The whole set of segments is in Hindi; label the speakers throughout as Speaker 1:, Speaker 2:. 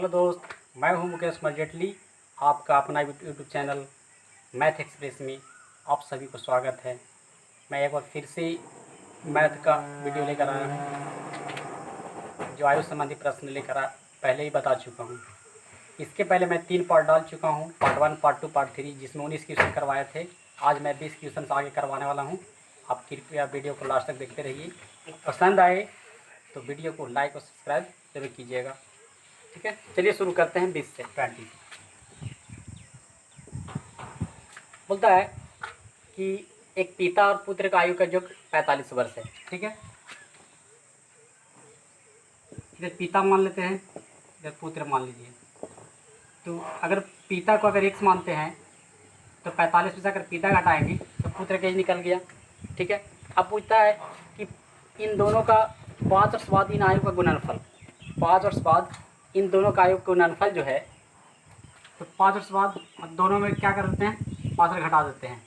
Speaker 1: हेलो दोस्त, मैं हूं मुकेश कुमार जेटली। आपका अपना यूट्यूब चैनल मैथ एक्सप्रेस में आप सभी को स्वागत है। मैं एक बार फिर से मैथ का वीडियो लेकर आया हूं, जो आयु संबंधी प्रश्न पहले ही बता चुका हूं। इसके पहले मैं 3 पार्ट डाल चुका हूं, पार्ट 1, पार्ट 2, पार्ट 3, जिसमें 19 क्वेश्चन करवाए थे। आज मैं 20 क्वेश्चन आगे करवाने वाला हूँ। आप कृपया वीडियो को लास्ट तक देखते रहिए। पसंद आए तो वीडियो को लाइक और सब्सक्राइब जरूर कीजिएगा। ठीक है, चलिए शुरू करते हैं 20 से 20। बोलता है कि एक पिता और पुत्र का आयु का योग 45 वर्ष है। ठीक है, इधर पिता मान लेते हैं, इधर पुत्र मान लीजिए। तो अगर पिता को अगर x मानते हैं तो 45 में से अगर पिता घटाएंगे तो पुत्र का एज निकल गया। ठीक है, अब पूछता है कि इन दोनों का 5 वर्ष बाद इन आयु का गुणनफल, 5 वर्ष बाद इन दोनों का आयु का गुणनफल जो है, तो 5 वर्ष बाद दोनों में क्या कर देते हैं, 5 वर्ष घटा देते हैं।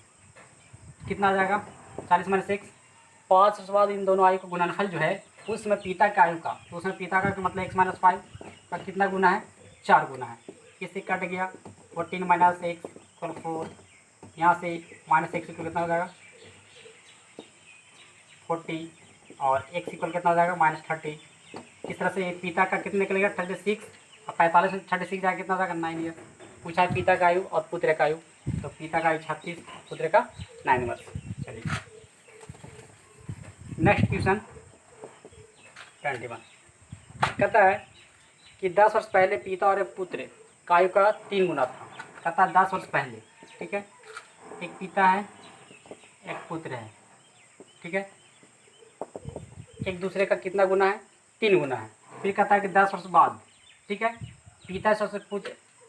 Speaker 1: कितना आ जाएगा, 40 माइनस 1। 5 वर्ष बाद इन दोनों आयु का गुणनफल जो है उसमें पिता का आयु का, तो उसमें पिता का मतलब x माइनस 5 का कितना गुना है, 4 गुना है। इससे कट गया 14 माइनस 1 इक्वल 4। यहाँ से माइनस 1 इक्वल कितना हो जाएगा 40 और x इक्वल कितना हो जाएगा -30। इस तरह से पिता का कितना निकलेगा 36 और 45 में 36 जाएगा कितना हो जाएगा 9 ईयर। पूछा है पिता का आयु और पुत्र का आयु, तो पिता का आयु 36, पुत्र का 9 वर्ष। चलिए नेक्स्ट क्वेश्चन 21 कहता है कि 10 वर्ष पहले पिता और एक पुत्र का आयु का 3 गुना था। कहता है 10 वर्ष पहले, ठीक है, एक पिता है एक पुत्र है, ठीक है, एक दूसरे का कितना गुना है, 3 गुना है। फिर कहता है कि 10 वर्ष बाद, ठीक है,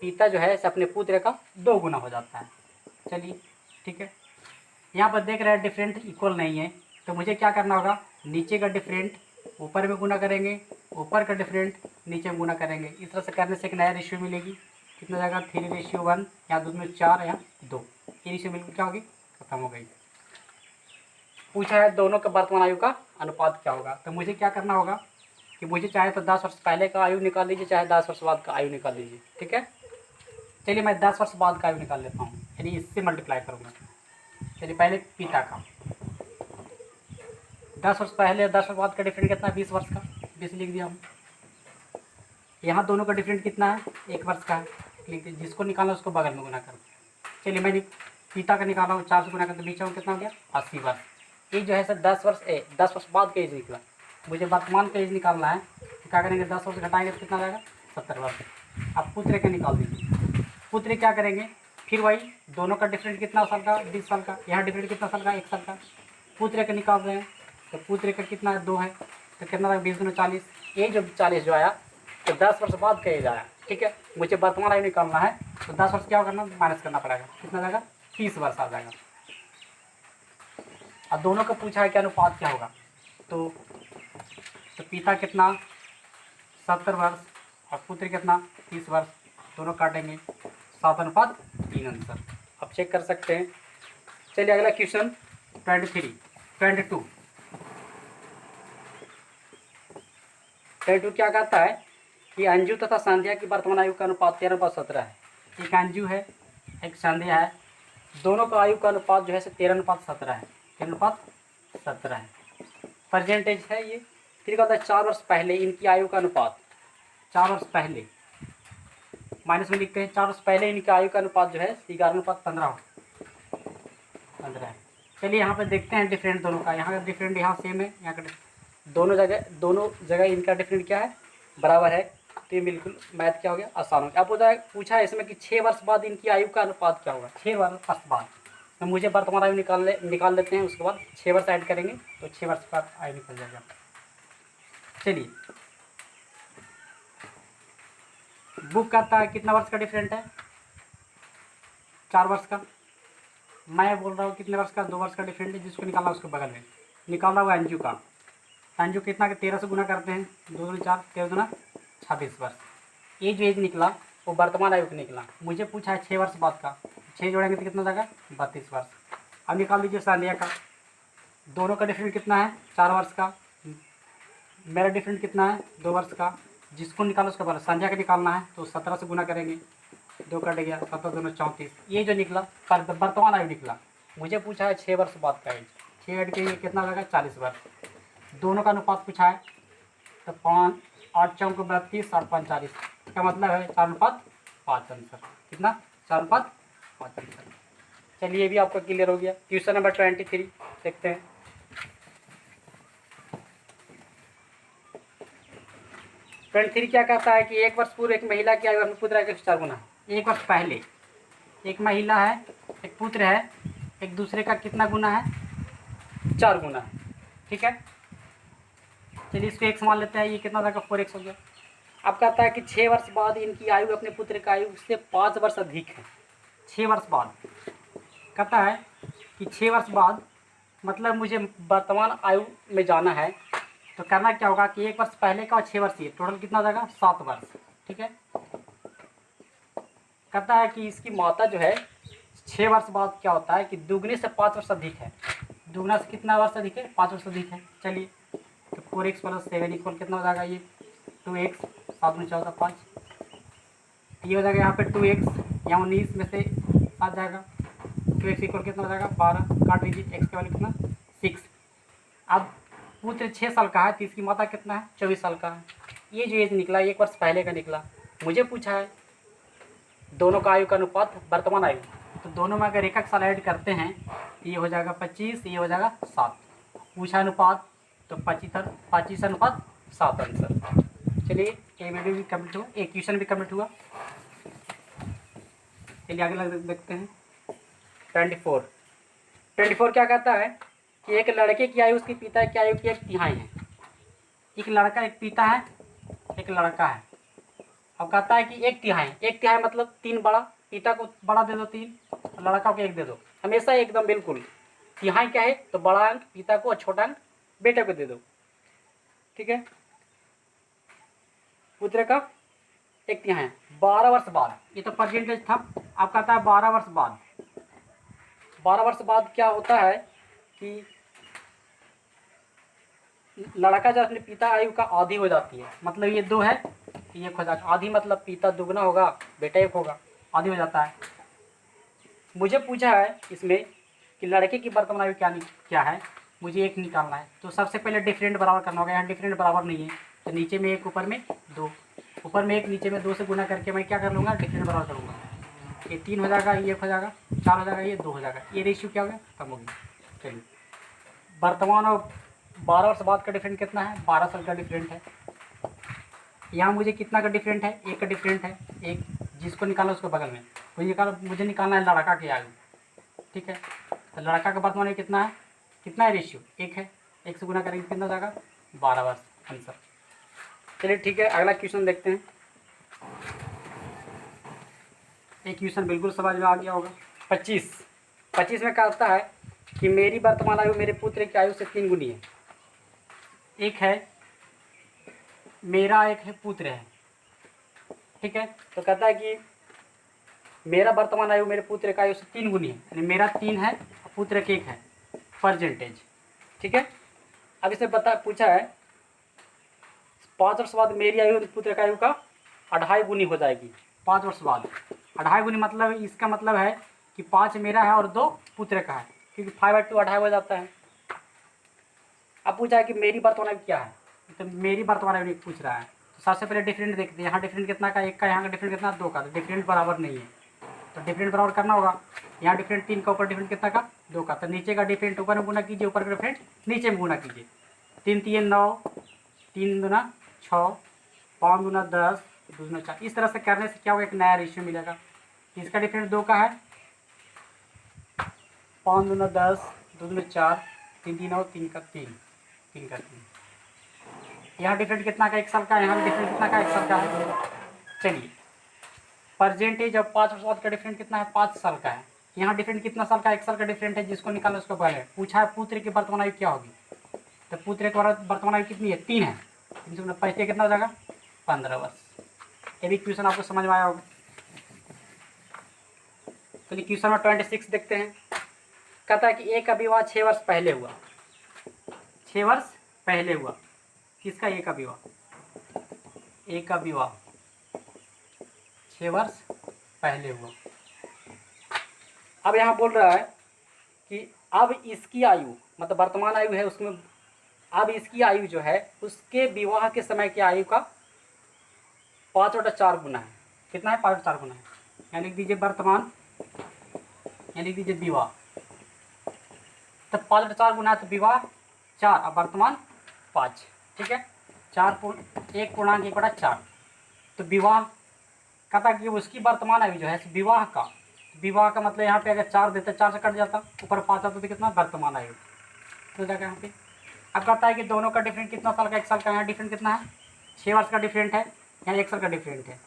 Speaker 1: पिता जो है अपने पुत्र का 2 गुना हो जाता है। चलिए ठीक है, यहाँ पर देख रहे हैं डिफरेंट इक्वल नहीं है, तो मुझे क्या करना होगा, नीचे का डिफरेंट ऊपर में गुना करेंगे, ऊपर का डिफरेंट नीचे में गुना करेंगे। इस तरह से करने से एक नया रेशियो मिलेगी। कितना जाएगा 3:1, यहाँ 2 में 4, यहाँ 2, ये रेशियो मिलकर क्या होगी, खत्म हो गई। पूछा है दोनों का वर्तमान आयु का अनुपात क्या होगा, तो मुझे क्या करना होगा कि मुझे चाहे तो 10 वर्ष पहले का आयु निकाल लीजिए, चाहे 10 वर्ष बाद का आयु निकाल लीजिए। ठीक है, चलिए मैं 10 वर्ष बाद का आयु निकाल लेता हूँ, यानी इससे मल्टीप्लाई करूँगा। चलिए पहले पिता का 10 वर्ष पहले और 10 वर्ष बाद का डिफरेंट कितना है, 20 वर्ष का, 20 लिख दिया हूँ। यहाँ दोनों का डिफरेंट कितना है, 1 वर्ष का है, लिख दिया। जिसको निकालना उसको बगल में गुना करो। चलिए मैं पिता का निकाला हूँ, 4 से गुना कर, तो बीच में कितना हो गया 80 वर्ष। ये जो है सर 10 वर्ष बाद का एज निकला। मुझे वर्तमान का एज निकालना है, तो क्या करेंगे, 10 वर्ष घटाएंगे तो कितना रहेगा 70 वर्ष। अब पुत्र का निकाल दीजिए। पुत्र क्या करेंगे, फिर वही दोनों का डिफरेंट कितना साल का, 20 साल का। यहाँ डिफरेंट कितना साल का, 1 साल का। पुत्र का निकाल रहे हैं, तो पुत्र का कितना है 2 है, तो कितना रहेगा 20 × 40। ये जो 40 जो आया तो 10 वर्ष बाद का एज आया। ठीक है, मुझे वर्तमान आयु निकालना है, तो 10 वर्ष क्या करना, माइनस करना पड़ेगा। कितना जाएगा 30 वर्ष आ जाएगा। अब दोनों का पूछा है कि अनुपात क्या होगा, तो पिता कितना 70 वर्ष और पुत्र कितना 30 वर्ष, दोनों काटेंगे 7:3 आंसर। अब चेक कर सकते हैं। चलिए अगला क्वेश्चन 22 क्या कहता है कि अंजू तथा संध्या की वर्तमान आयु का अनुपात 13:17 है। एक अंजू है एक संध्या है, दोनों का आयु का अनुपात जो है 13:17 है, 13:17 है, परसेंटेज है ये। फिर कहता है 4 वर्ष पहले इनकी आयु का अनुपात, 4 वर्ष पहले माइनस में लिखते हैं, 4 वर्ष पहले इनकी आयु का अनुपात जो है 11:15 है। चलिए यहाँ पे देखते हैं डिफरेंट दोनों का। यहाँ का डिफरेंट यहाँ सेम है, यहाँ का दोनों जगह इनका डिफरेंट क्या है, बराबर है। तो ये बिल्कुल मैथ क्या हो गया, आसान हो गया। अब पूछा है इसमें कि 6 वर्ष बाद इनकी आयु का अनुपात क्या होगा, 6 वर्ष बाद। तो मुझे वर्तमान आयु निकाल लेते हैं, उसके बाद 6 वर्ष ऐड करेंगे तो 6 वर्ष का आयु निकल जाएगा। चलिए बुक कहता है कितना वर्ष का डिफरेंट है, 4 वर्ष का। मैं बोल रहा हूँ कितने वर्ष का, 2 वर्ष का डिफरेंट है। जिसको निकालना उसको बगल में निकालना हुआ अंजू का। अंजू कितना के 13 से गुना करते हैं, 2 दूनी 4, 13 दूना 26 वर्ष। ये जो एज निकला वो वर्तमान आयु का निकला। मुझे पूछा है 6 वर्ष बाद का, 6 जोड़ेंगे तो कितना जाएगा 32 वर्ष। अब निकाल लीजिए संध्या का। दोनों का डिफरेंट कितना है, 4 वर्ष का। मेरा डिफरेंट कितना है, 2 वर्ष का। जिसको निकालो उसका बराबर। संख्या का निकालना है तो 17 से गुना करेंगे, 2 कट गया, 17 दूनी 34। ये जो निकला वर्तमान आयु निकला। मुझे पूछा है 6 वर्ष बाद का एज, 6 ऐड के कितना हो जाएगा 40 वर्ष। दोनों का अनुपात पूछा है तो 5 8 चौक 32 8 5 40, इसका मतलब है 4:5 आंसर। कितना? 4:5 आंसर। चलिए ये भी आपका क्लियर हो गया। क्वेश्चन नंबर 23 देखते हैं। फ्रेंड 3 क्या कहता है कि 1 वर्ष पूर्व एक महिला की आयु अपने पुत्र के 4 गुना। 1 वर्ष पहले एक महिला है, एक पुत्र है, एक दूसरे का कितना गुना है? 4 गुना है। ठीक है, चलिए इसको x मान लेते हैं। ये कितना था? 4x हो गया। अब कहता है कि 6 वर्ष बाद इनकी आयु अपने पुत्र की आयु से 5 वर्ष अधिक है। 6 वर्ष बाद कहता है कि 6 वर्ष बाद मतलब मुझे वर्तमान आयु में जाना है, तो करना क्या होगा कि 1 वर्ष पहले का और 6 वर्ष ये टोटल कितना हो जाएगा? 7 वर्ष। ठीक है, कहता है कि इसकी माता जो है 6 वर्ष बाद क्या होता है कि दुगने से 5 वर्ष अधिक है। दुगना से कितना वर्ष अधिक है? 5 वर्ष अधिक है। चलिए तो 4x + 7 इक्वल कितना हो जाएगा? ये 2x, 7 में 14 5, ये हो जाएगा यहाँ पे 2x, यहाँ 19 में से 7 जाएगा, 2x इक्वल कितना हो जाएगा? 12। काट लीजिए, x के वैल्यू कितना? 6। अब पुत्र 6 साल का है तो इसकी माता कितना है? 24 साल का है। ये जो एज निकला 1 वर्ष पहले का निकला। मुझे पूछा है दोनों का आयु का अनुपात वर्तमान आयु, तो दोनों में अगर 1 साल ऐड करते हैं ये हो जाएगा 25, ये हो जाएगा 7। पूछा अनुपात तो 25:7 आंसर। चलिए ये वीडियो भी कम्प्लीट हुआ, एक क्वेश्चन भी कम्प्लीट हुआ। चलिए आगे लग देखते हैं। 24 क्या कहता है कि एक लड़के की आयु उसके पिता की आयु की 1/3 है। एक लड़का, एक पिता है, एक लड़का है। अब कहता है कि 1/3 मतलब 3 बड़ा, पिता को बड़ा दे दो 3, लड़का को 1 दे दो। हमेशा एकदम बिल्कुल तिहाई क्या है तो बड़ा अंक पिता को और छोटा अंक बेटे को दे दो। ठीक है, पुत्र का 1/3। 12 वर्ष बाद, ये तो परसेंटेज था। अब कहता है 12 वर्ष बाद। 12 वर्ष बाद क्या होता है कि लड़का जब अपने पिता आयु का आधी हो जाती है, मतलब ये 2 है, ये 1 हो जाता है। आधी मतलब पिता दुगना होगा, बेटा 1 होगा, आधी हो जाता है। मुझे पूछा है इसमें कि लड़के की वर्तमान आयु क्या है, मुझे 1 निकालना है। तो सबसे पहले डिफरेंट बराबर करना होगा। यहाँ डिफरेंट बराबर नहीं है तो नीचे में 1 ऊपर में 2, ऊपर में 1 नीचे में 2 से गुना करके मैं क्या कर लूँगा? डिफरेंट बराबर करूँगा। ये 3 हो जाएगा, ये 1 हो जाएगा, 4 हो जाएगा, ये 2 हो जाएगा। ये रेशियो क्या हो गया? कम हो गया। चलिए वर्तमान और 12 वर्ष बाद का डिफरेंट कितना है? 12 साल का डिफरेंट है। यहाँ मुझे कितना का डिफरेंट है? 1 का डिफरेंट है। 1 जिसको निकाला उसको बगल में मुझे निकालना है लड़का की आयु। ठीक है, तो लड़का का वर्तमान आयु कितना है? कितना है रेशियो? 1 है। 1 से गुना करेंगे कितना हो जाएगा? 12 वर्ष आंसर। चलिए ठीक है, अगला क्वेश्चन देखते हैं। एक क्वेश्चन बिल्कुल समझ में आ गया होगा। 25 में कहता है कि मेरी वर्तमान आयु मेरे पुत्र की आयु से 3 गुनी है। एक है मेरा, एक है पुत्र है। ठीक है, तो कहता है कि मेरा वर्तमान आयु मेरे पुत्र का आयु से 3 गुनी है, यानी मेरा 3 है, पुत्र के 1 है, परसेंटेज। ठीक है, अब इसे पूछा है 5 वर्ष बाद मेरी आयु पुत्र का आयु का 2.5 गुनी हो जाएगी। 5 वर्ष बाद 2.5 गुनी मतलब इसका मतलब है कि 5 मेरा है और 2 पुत्र का है, क्योंकि 5/2 2.5 हो जाता है। अब पूछा है कि मेरी वर्तमान आयु क्या है, तो मेरी वर्तमान आयु पूछ रहा है। तो सबसे पहले डिफरेंट देखते हैं। यहाँ डिफरेंट कितना का? 1 का। यहाँ का डिफरेंट कितना? 2 का। तो डिफरेंट बराबर नहीं है तो डिफरेंट बराबर करना होगा। यहाँ डिफरेंट 3 का, ऊपर डिफरेंट कितना का? 2 का। तो नीचे का डिफरेंट ऊपर में गुना कीजिए, ऊपर का डिफरेंट नीचे में गुना कीजिए। 3 3 9, 3 दूना 6, 5 दूना 10, 2 दूना 4। इस तरह से करने से क्या होगा? एक नया रेशियो मिलेगा। इसका डिफरेंट 2 का है, 5 दूना 10, 2 दूना 4, 3 3 9, 3 का 3, 3 का 3। यहाँ डिफरेंट कितना का? 1 साल का। यहाँ डिफरेंट कितना का? 1 साल का है। चलिए परसेंटेज अब 5 वर्ष बाद का डिफरेंट कितना है? 5 साल का है। यहाँ डिफरेंट कितना साल का? 1 साल का डिफरेंट है, जिसको निकाला उसको पहले पूछा है पुत्र की वर्तमान आयु क्या होगी। तो पुत्र की वर्तमान आयु कितनी है? 3 है। 3 से पैसे कितना हो जाएगा? 15 वर्ष। ये भी क्वेश्चन आपको समझ में आया होगा। चलिए क्वेश्चन नंबर 26 देखते हैं। कहता है कि एक का विवाह 6 वर्ष पहले हुआ। 6 वर्ष पहले हुआ। किसका? एक का विवाह। ए का विवाह 6 वर्ष पहले हुआ। अब यहाँ बोल रहा है कि अब इसकी आयु, मतलब वर्तमान आयु है उसमें, अब इसकी आयु जो है उसके विवाह के समय की आयु का 5/4 गुना है। कितना है? 5/4 गुना है। यहाँ लिख दीजिए वर्तमान, यहाँ लिख दीजिए विवाह। तो 5/4 गुना है तो विवाह 4 और वर्तमान 5। ठीक है, 1.1/4। तो विवाह का था कि उसकी वर्तमान आयु जो है विवाह का मतलब यहाँ पे अगर 4 देते 4 से कट जाता, ऊपर 5 आता तो कितना वर्तमान आयु तो जाएगा यहाँ पे। अब कहता है कि दोनों का डिफरेंट कितना साल का? 1 साल का। यहाँ डिफरेंट कितना है? 6 वर्ष का डिफरेंट है, यहाँ 1 साल का डिफरेंट है।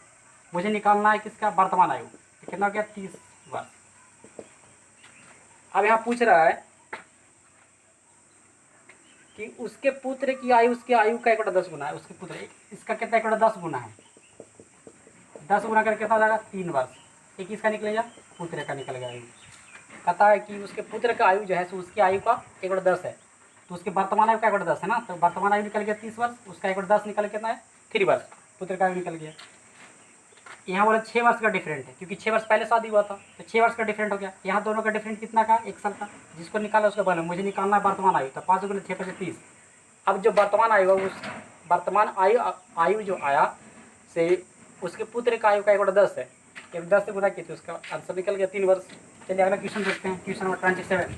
Speaker 1: मुझे निकालना है किसका? वर्तमान आयु। तो कितना हो गया? 30 वर्ष। अब यहाँ पूछ रहा है कि उसके पुत्र की आयु उसकी आयु का 1/10 गुना है। उसके पुत्र, इसका कितना 1/10 गुना है? 10 गुना करके कितना हो जाएगा? 3 वर्ष। एक इसका निकलेगा, पुत्र का निकल गया आयु। कहता है कि उसके पुत्र का आयु जो है सो उसकी आयु का 1/10 है, तो उसके वर्तमान आयु का 1/10 है ना, तो वर्तमान आयु निकल गया 30 वर्ष, उसका 1/10 निकल के कितना है? 3 वर्ष। पुत्र का आयु निकल गया। यहाँ बोला 6 वर्ष का डिफरेंट है, क्योंकि 6 वर्ष पहले शादी हुआ था, तो 6 वर्ष का डिफरेंट हो गया। यहाँ दोनों का डिफरेंट कितना का? 1 साल का। जिसको निकाला उसका बोला मुझे निकालना है वर्तमान आयु, तो 5 गुना 6 × 30। अब जो वर्तमान आयु है उस वर्तमान आयु जो आया से उसके पुत्र का आयु का 1/10 है, 10 से गुना की थी, उसका आंसर निकल गया 3 वर्ष। चलिए अगला क्वेश्चन देखते हैं, क्वेश्चन नंबर 27।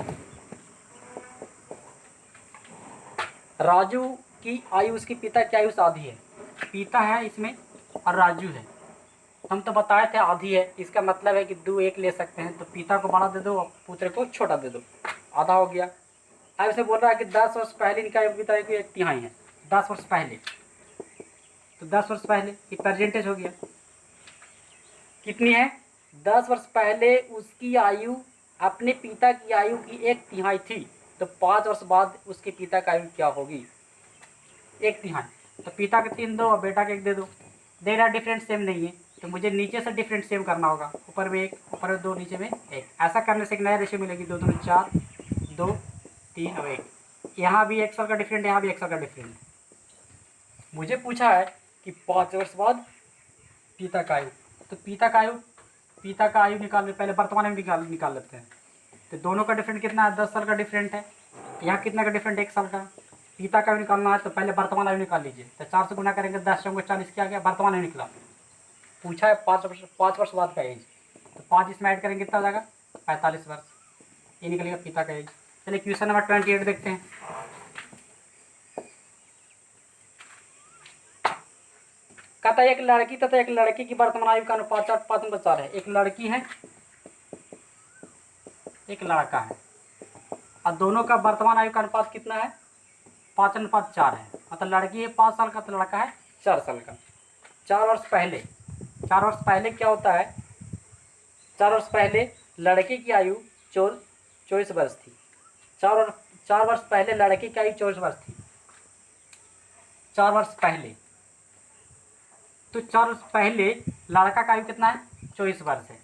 Speaker 1: राजू की आयु उसके पिता की आयु से आधी है। पिता है इसमें और राजू है, हम तो बताए थे आधी है, इसका मतलब है कि 2 1 ले सकते हैं, तो पिता को बड़ा दे दो और पुत्र को छोटा दे दो, आधा हो गया। अब इसे बोल रहा है कि 10 वर्ष पहले इनका पिता की 1/3 है, 10 वर्ष पहले, तो 10 वर्ष पहले ये परसेंटेज हो गया। कितनी है? 10 वर्ष पहले उसकी आयु अपने पिता की आयु की 1/3 थी, तो 5 वर्ष बाद उसके पिता की आयु क्या होगी? 1/3। तो पिता के 3 दो और बेटा के 1 दे दो। दे रहा डिफरेंट सेम नहीं है, तो मुझे नीचे से डिफरेंट सेम करना होगा। ऊपर में 1, ऊपर में 2, नीचे में 1। ऐसा करने से एक नया रेशियो मिलेगी, 2 2 4, 2 3 और 1। यहाँ भी 1 साल का डिफरेंट, यहाँ भी 1 साल का डिफरेंट। मुझे पूछा है कि 5 वर्ष बाद पिता का आयु, तो पिता का आयु निकाल, पहले वर्तमान आयु निकाल लेते हैं। तो दोनों का डिफरेंट कितना है? 10 साल का डिफरेंट है। यहाँ कितना का डिफरेंट? 1 साल का। पिता का भी निकालना है तो पहले वर्तमान आयु निकाल लीजिए, तो 4 से गुना करेंगे, 10 को 40 क्या आ गया? वर्तमान आयु निकला। पूछा है 5 वर्ष बाद का एज, तो 5 इसमें ऐड करेंगे कितना हो जाएगा? 45 वर्ष। ये निकलेगा पिता का एज। चलिए क्वेश्चन नंबर 28 देखते हैं। कहता है एक लड़की तथा एक लड़के की वर्तमान आयु का अनुपात 5/4 है। एक लड़की है, एक लड़का है, और दोनों का वर्तमान आयु का अनुपात कितना है? 5/4 है। मतलब लड़की है 5 साल का तो लड़का है 4 साल का। 4 वर्ष पहले क्या होता है? 4 वर्ष पहले लड़के की आयु 24 वर्ष थी। 4 वर्ष पहले लड़के की आयु 24 वर्ष थी। 4 वर्ष पहले, तो 4 वर्ष पहले लड़का का आयु कितना है? 24 वर्ष है।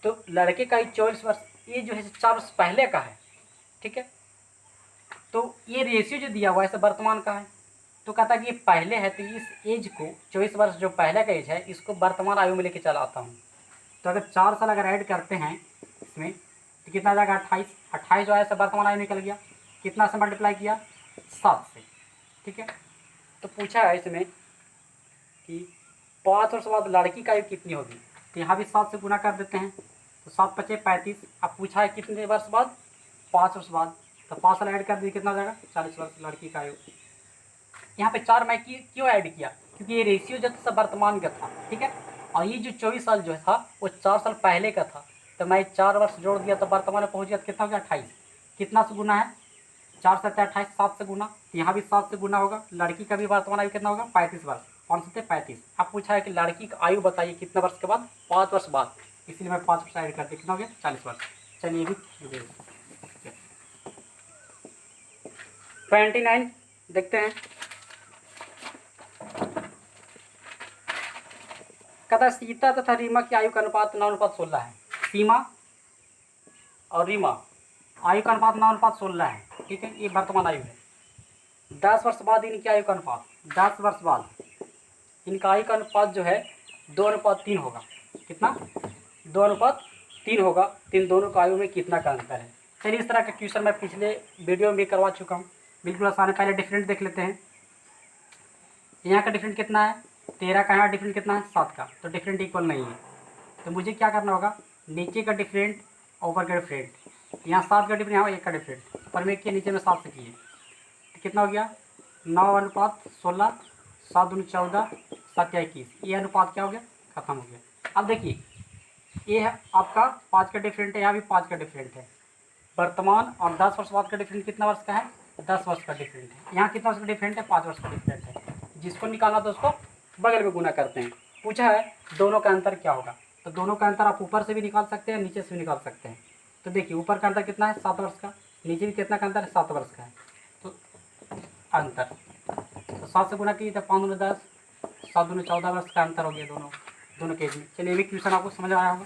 Speaker 1: तो लड़के का आयु 24 वर्ष, ये जो है 4 वर्ष पहले का है। ठीक है, तो ये रेशियो जो दिया हुआ है वर्तमान का है, तो कहता है कि ये पहले है, तो इस एज को 24 वर्ष जो पहले का एज है इसको वर्तमान आयु में लेके चला आता हूँ। तो अगर 4 साल अगर ऐड करते हैं इसमें तो कितना आ जाएगा? 28 जो है वर्तमान आयु निकल गया। कितना से मल्टीप्लाई किया? 7 से। ठीक है, तो पूछा है इसमें कि 5 वर्ष बाद लड़की का आयु कितनी होगी, तो यहाँ भी 7 से गुना कर देते हैं, तो 7 × 5 = 35। अब पूछा है कितने वर्ष बाद? 5 वर्ष बाद, तो 5 साल ऐड कर दिए, कितना हो जाएगा? 40 वर्ष लड़की का आयु। यहाँ पे 4 मैं क्यों ऐड किया? क्योंकि ये रेशियो जो था वर्तमान का था। ठीक है, और ये जो 24 साल जो था वो 4 साल पहले का था, तो मैं 4 वर्ष जोड़ दिया तो वर्तमान में पहुँच गया, तो कितना हो गया? 28। कितना से गुना है? 4 से 28, 7 से गुना, तो यहाँ भी 7 से गुना होगा। लड़की का भी वर्तमान आयु कितना होगा? 35 वर्ष। 5 से 35। अब पूछा है कि लड़की का आयु बताइए कितने वर्ष के बाद? 5 वर्ष बाद, इसलिए मैं 5 वर्ष ऐड करते, कितना हो गया? 40 वर्ष। चलिए भी 29 देखते हैं। कहता है सीता तथा रीमा की आयु का अनुपात 9:16 है। सीमा और रीमा आयु का अनुपात 9:16 है। ठीक है, ये वर्तमान आयु है। 10 वर्ष बाद इनकी आयु का अनुपात, 10 वर्ष बाद इनका आयु का अनुपात जो है 2:3 होगा। कितना? 2:3 होगा। तो इन दोनों का आयु में कितना का अंतर है? चलिए इस तरह का क्वेश्चन मैं पिछले वीडियो में भी करवा चुका हूँ, बिल्कुल आसान है। पहले डिफरेंट देख लेते हैं। यहाँ का डिफरेंट कितना है? 13 का। यहाँ डिफरेंट कितना है? 7 का। तो डिफरेंट इक्वल नहीं है, तो मुझे क्या करना होगा? नीचे का डिफरेंट ऊपर का डिफरेंट। यहाँ 7 का डिफरेंट, यहाँ 1 का डिफरेंट, ऊपर में किया नीचे में 7 से किए, तो कितना हो गया? 9:16, 7 दूनी 14, 7 या 21। ये अनुपात क्या हो गया? खत्म हो गया। अब देखिए, ये है आपका 5 का डिफरेंट है, यहाँ भी 5 का डिफरेंट है। वर्तमान और 10 वर्ष बाद का डिफरेंट कितना वर्ष का है? 10 वर्ष का डिफरेंट है। यहाँ कितना वर्ष का डिफरेंट है? 5 वर्ष का डिफरेंट है। जिसको निकालना तो उसको बगल में गुना करते हैं। पूछा है दोनों का अंतर क्या होगा, तो दोनों का अंतर आप ऊपर से भी निकाल सकते हैं, नीचे से भी निकाल सकते हैं। तो देखिए, ऊपर का अंतर कितना है? 7 वर्ष का। नीचे भी कितना का अंतर है? 7 वर्ष का है। तो अंतर, तो 7 से गुना कीजिए तो 5 दूनी 10, 7 दूनी 14 वर्ष का अंतर हो गया दोनों केस में। चलिए, ये भी क्वेश्चन आपको समझ आया होगा।